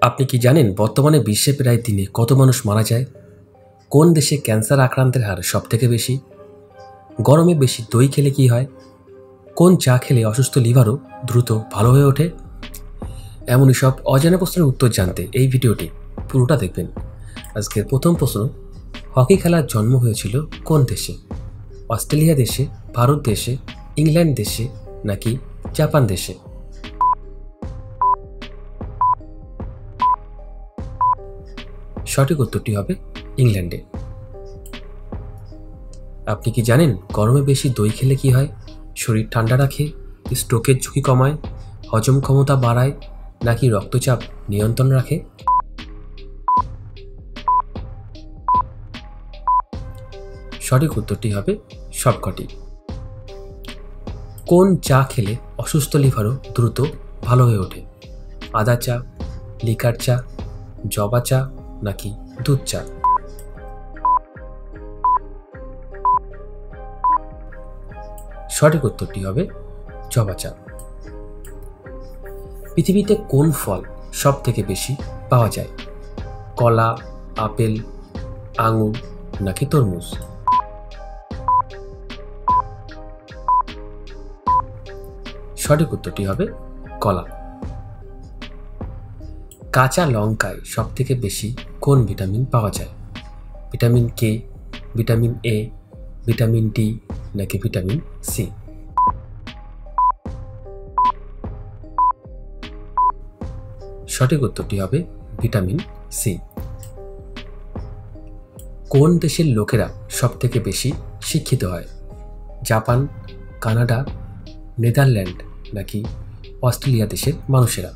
আপনি কি জানেন বর্তমানে বিশ্বে প্রায় দিনে কত মানুষ মারা যায়? কোন দেশে ক্যান্সার আক্রান্তের হার সবথেকে বেশি? গরমে বেশি দই খেলে কি হয়? কোন চা খেলে অসুস্থ লিভারও দ্রুত ভালো হয়ে ওঠে? এমনই সব অজানা প্রশ্নের উত্তর জানতে এই ভিডিওটি পুরোটা দেখবেন। আজকের প্রথম প্রশ্ন, হকি খেলার জন্ম হয়েছিল কোন দেশে? অস্ট্রেলিয়া দেশে, ভারত দেশে, ইংল্যান্ড দেশে নাকি জাপান দেশে? সঠিক উত্তরটি হবে ইংল্যান্ডে। আপনি কি জানেন গরমে বেশি দই খেলে কি হয়? শরীর ঠান্ডা রাখে, স্ট্রোকের ঝুঁকি কমায়, হজম ক্ষমতা বাড়ায় নাকি রক্তচাপ নিয়ন্ত্রণ রাখে? সঠিক উত্তরটি হবে সবকটি। কোন চা খেলে অসুস্থ লিভারও দ্রুত ভালো হয়ে ওঠে? আদা চা, লিকার চা, জবা চা নাকি দুধ চা? সঠিক উত্তরটি হবে জবা চা। পৃথিবীতে কোন ফল সব থেকে বেশি পাওয়া যায়? কলা, আপেল, আঙুর নাকি তরমুজ? সঠিক উত্তরটি হবে কলা। কাঁচা লঙ্কায় সব থেকে বেশি কোন ভিটামিন পাওয়া যায়? Vitamin K, vitamin A, vitamin D নাকি ভিটামিন সি? সঠিক উত্তরটি হবে ভিটামিন সি। কোন দেশের লোকেরা সব থেকে বেশি শিক্ষিত হয়? জাপান, কানাডা, নেদারল্যান্ড নাকি অস্ট্রেলিয়া দেশের মানুষেরা?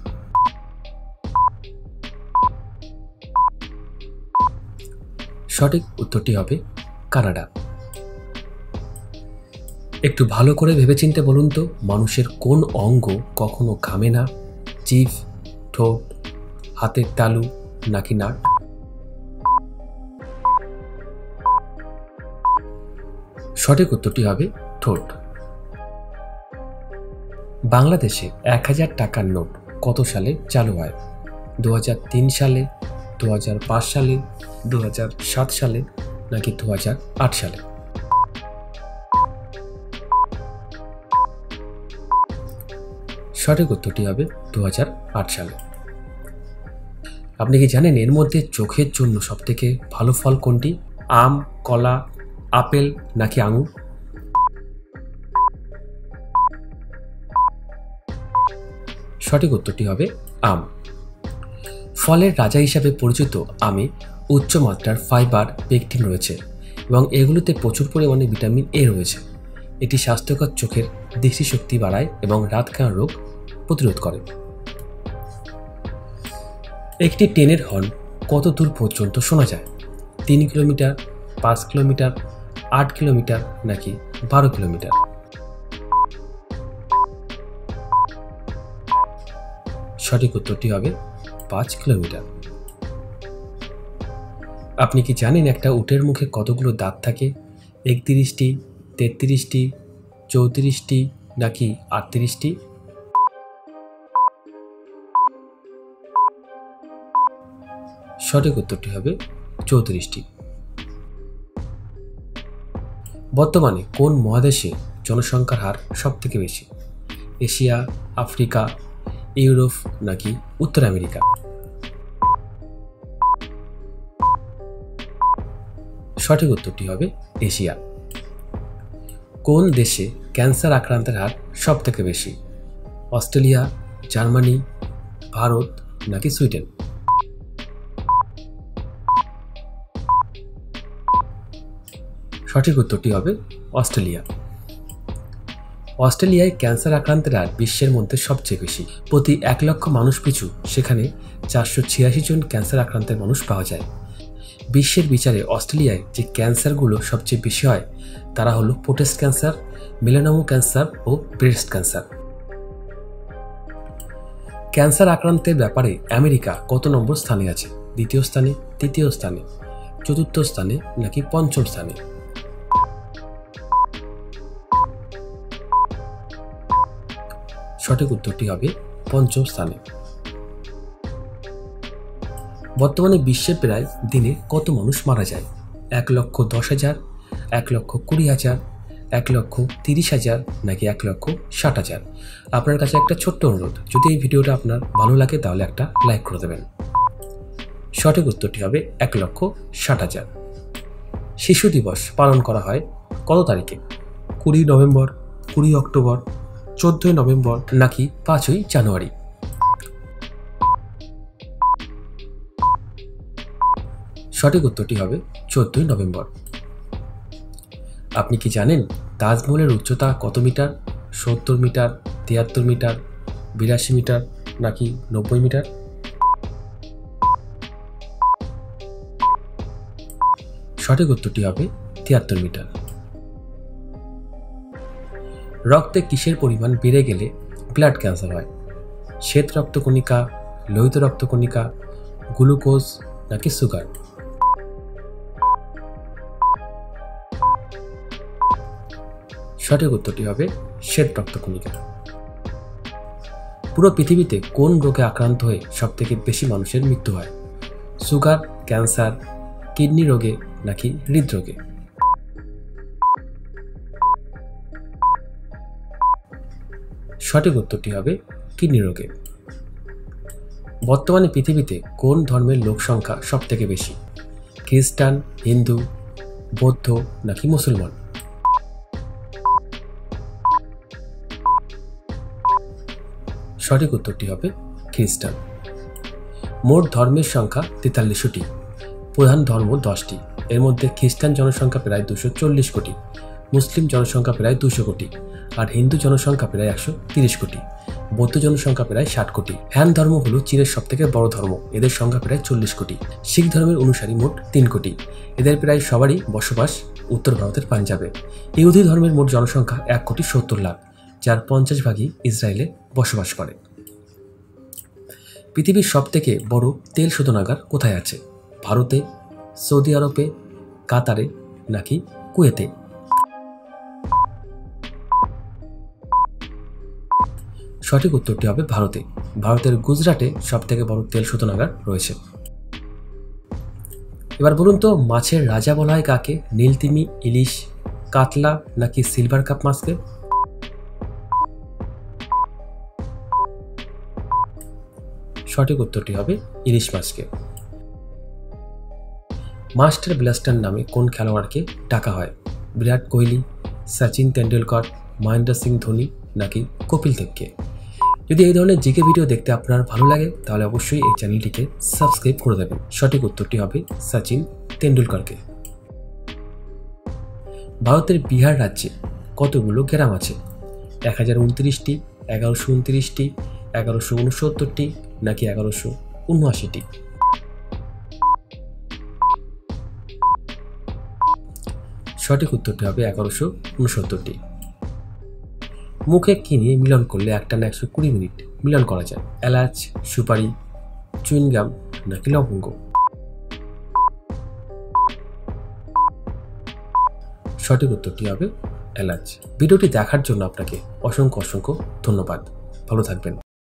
সঠিক উত্তরটি হবে কানাডা। একটু ভালো করে ভেবেচিন্তে বলুন তো, মানুষের কোন অঙ্গ কখনো ঘামে না? জিভ, ঠোঁট, হাতের তালু নাকি নাক? সঠিক উত্তরটি হবে ঠোঁট। বাংলাদেশে 1000 টাকার নোট কত সালে চালু হয়? 2003 সালে, 2005 সালে, 2007 সালে নাকি 2008 সালে? সঠিক উত্তরটি হবে 2008 সালে। আপনি কি জানেন এর মধ্যে চোখের জন্য সবথেকে ভালো ফল কোনটি? আম, কলা, আপেল নাকি আঙুর? সঠিক উত্তরটি হবে আম। ফলের রাজা হিসাবে পরিচিত আমে উচ্চ মাত্রার ফাইবার, পেকটিন রয়েছে এবং এগুলোতে প্রচুর পরিমাণে ভিটামিন এ রয়েছে। এটি স্বাস্থ্যকর চোখের দৃষ্টিশক্তি বাড়ায় এবং রাতকানা রোগ প্রতিরোধ করে। একটি ট্রেনের হর্ন কত দূর পর্যন্ত শোনা যায়? 3 কিলোমিটার, 5 কিলোমিটার, 8 কিলোমিটার নাকি 12 কিলোমিটার? সঠিক উত্তরটি হবে 5 কিলোমিটার। আপনি কি জানেন একটা উটের মুখে কতগুলো দাঁত থাকে? 31টি, 33টি, 34টি নাকি 38টি? সঠিক উত্তরটি হবে 34টি। বর্তমানে কোন মহাদেশে জনসংখ্যার হার সব থেকে বেশি? এশিয়া, আফ্রিকা, ইউরোপ নাকি উত্তর আমেরিকা? সঠিক উত্তরটি হবে এশিয়া। কোন দেশে ক্যান্সার আক্রান্তের হার সব থেকে বেশি? অস্ট্রেলিয়া, জার্মানি, ভারত নাকি সুইডেন? সঠিক উত্তরটি হবে অস্ট্রেলিয়া। অস্ট্রেলিয়ায় ক্যান্সার আক্রান্তের হার বিশ্বের মধ্যে সবচেয়ে বেশি। প্রতি 1 লক্ষ মানুষ পিছু সেখানে 486 জন ক্যান্সার আক্রান্তের মানুষ পাওয়া যায়। বিশ্বের বিচারে অস্ট্রেলিয়ায় যে ক্যান্সারগুলো সবচেয়ে বেশি হয় তারা হলো প্রোস্টেট ক্যান্সার, মেলানোমা ক্যান্সার ও ব্রেস্ট ক্যান্সার। ক্যান্সার আক্রান্তের ব্যাপারে আমেরিকা কত নম্বর স্থানে আছে? 2য় স্থানে, 3য় স্থানে, 4র্থ স্থানে নাকি 5ম স্থানে? সঠিক উত্তরটি হবে 5ম স্থানে। বর্তমানে বিশ্বে প্রায় দিনে কত মানুষ মারা যায়? 1,10,000, 1,20,000, 1,30,000 নাকি 1,60,000? আপনার কাছে একটা ছোট্ট অনুরোধ, যদি এই ভিডিওটা আপনার ভালো লাগে তাহলে একটা লাইক করে দেবেন। সঠিক উত্তরটি হবে 1,60,000। শিশু দিবস পালন করা হয় কত তারিখে? 20 নভেম্বর, 20 অক্টোবর, 14 নভেম্বর নাকি 5ই জানুয়ারি? সঠিক উত্তরটি হবে 14 নভেম্বর। আপনি কি জানেন তাজমহলের উচ্চতা কত মিটার? 70 মিটার, 73 মিটার, 82 মিটার নাকি 90 মিটার? সঠিক উত্তরটি হবে 73 মিটার। রক্তে কিসের পরিমাণ বেড়ে গেলে ব্লাড ক্যান্সার হয়? শ্বেত রক্তকণিকা, লোহিত রক্তকণিকা, গ্লুকোজ নাকি সুগার? সঠিক উত্তরটি হবে শ্বেত রক্তকণিকা। পুরো পৃথিবীতে কোন রোগে আক্রান্ত হয়ে সবথেকে বেশি মানুষের মৃত্যু হয়? সুগার, ক্যান্সার, কিডনি রোগে নাকি হৃদরোগে? সঠিক উত্তরটি হবে কিডনি রোগে। বর্তমানে পৃথিবীতে কোন ধর্মের লোক সংখ্যা সবথেকে বেশি? খ্রিস্টান, হিন্দু, বৌদ্ধ নাকি মুসলমান? সঠিক উত্তরটি হবে খ্রিস্টান। মোট ধর্মের সংখ্যা 43টি। প্রধান ধর্ম 10টি। এর মধ্যে খ্রিস্টান জনসংখ্যা প্রায় 240 কোটি, মুসলিম জনসংখ্যা প্রায় 200 কোটি, আর হিন্দু জনসংখ্যা প্রায় 130 কোটি, বৌদ্ধ জনসংখ্যা প্রায় 60 কোটি। হ্যান ধর্ম হলো চীনের সবথেকে বড় ধর্ম, এদের সংখ্যা প্রায় 40 কোটি। শিখ ধর্মের অনুসারী মোট 3 কোটি, এদের প্রায় সবারই বসবাস উত্তর ভারতের পাঞ্জাবে। ইহুদি ধর্মের মোট জনসংখ্যা 1,70,00,000, যার 50 ভাগই ইসরায়েলে বসবাস করে। পৃথিবীর সবথেকে বড় তেল শোধনাগার কোথায় আছে? ভারতে, সৌদি আরবে, কাতারে নাকি কুয়েতে? সঠিক উত্তরটি হবে ভারতে। ভারতের গুজরাটে সবথেকে বড় তেল শোধনাগার রয়েছে। এবার বলুন তো, মাছের রাজা বলা হয় কাকে? নীলতিমি, ইলিশ, কাতলা নাকি সিলভার কাপ মাছকে? সঠিক উত্তরটি হবে ইলিশ মাছকে। মাস্টার ব্লাস্টার নামে কোন খেলোয়াড়কে ডাকা হয়? বিরাট কোহলি, সচিন তেন্ডুলকর, মহেন্দ্র সিং ধোনি নাকি কপিল দেবকে? যদি এই ধরনের জিকে ভিডিও দেখতে আপনার ভালো লাগে তাহলে অবশ্যই এই চ্যানেলটিকে সাবস্ক্রাইব করে দেবেন। সঠিক উত্তরটি হবে সচিন তেন্ডুলকরকে। ভারতের বিহার রাজ্যে কতগুলো গ্রাম আছে? 1029টি, 1129টি, 1169টি নাকি 1179টি? সঠিক উত্তরটি হবে 1169টি। মুখে কি নিয়ে মিলন করলে একটানা 120 মিনিট মিলন করা যায়? এলাচ, সুপারি, চুইংগাম নাকি লবঙ্গ? সঠিক উত্তরটি হবে এলাচ। ভিডিওটি দেখার জন্য আপনাকে অসংখ্য ধন্যবাদ। ভালো থাকবেন।